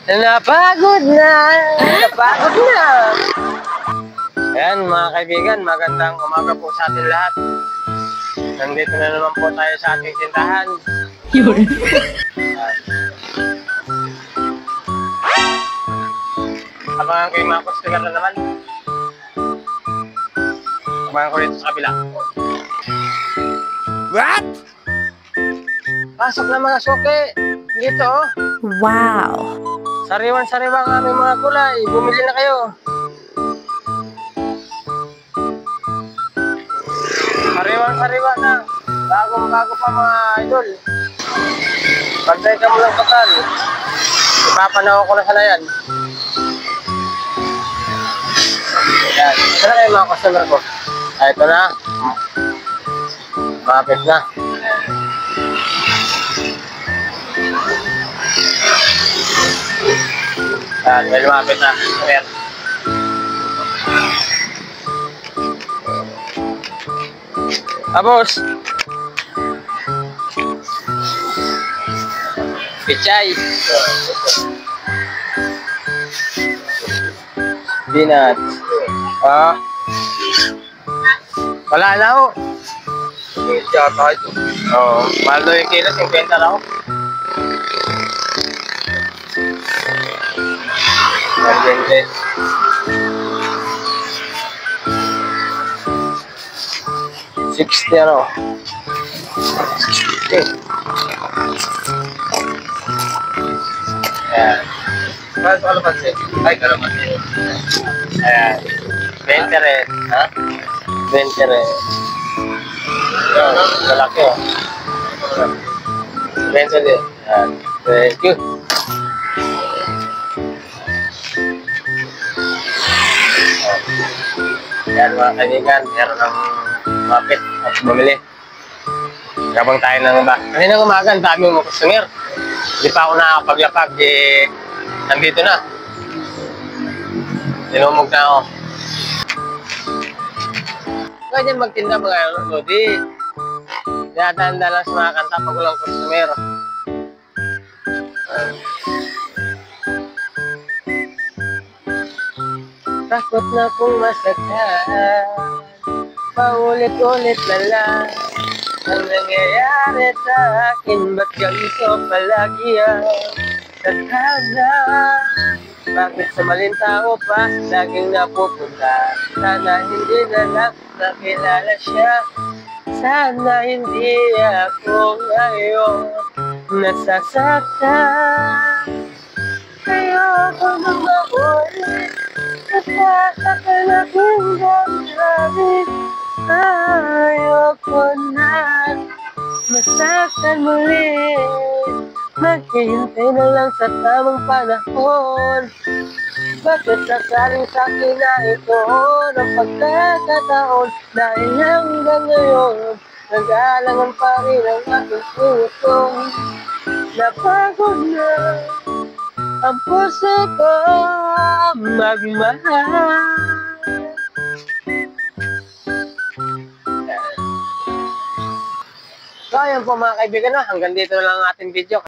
Napagod na! Napagod na! Ayan mga kaibigan, magandang umaga po sa atin lahat. Nandito na naman po tayo sa ating tindahan. Yun. Abangan ko yung mga customer na naman. Abangan ko dito sa kabila. What? Pasok na mga suki. Dito oh. Wow. Sariwan-sariwa ang aming mga kulay. Bumili na kayo. Sariwan-sariwa na. Bagong-bago pa mga idol. Pagday ka mo lang total. Ipapanaw ko na sana yan. Yan. Ito na kayo mga customer ko. Ay, ito na. Mapit na. Yan, may lumapit na. Ayan. Tapos, pichay. Peanut. Ah. Wala na ho. Oo. Mahal daw yung kilo, 50 na ho. Argente. $60 ano. Okay. Ayan. Kahit kalamansi. Ay, kalamansi. Ayan. 20 rin. Ha? 20 rin. Ayan. Malaki o. 20 din. Ayan. Thank you. Ayan mga kaibigan. Meron ng mapit at bumili. Habang tayo nang iba. Kanina umaga, ang dami mo customer. Hindi pa ako nakapaglapag, nandito na. Tinumog na ako. Ganyan magtinda mga lodi. Tinatanda lang sa mga kanta pag walang customer. Takot na kung masaktan. Paulit-ulit na lang ang nangyayari sa akin. Ba't ganito palagi ang tadhana? Bakit sa maling tao pa laging napupunta? Sana hindi na lang nakilala siya. Sana hindi ako ngayon nasasaktan. Ayoko na maulit napakakalaking damdamin. Ayoko na masaktan muli. Maghihintay na lang sa tamang panahon. Bakit sakaling sa akin na ito ng pagkakataon? Dahil hanggang ngayon nag-aalangan pa rin ang aking puso. Napagod na ang puso ko magmahal. So ayan po mga kaibigan, hanggang dito na lang ang ating video.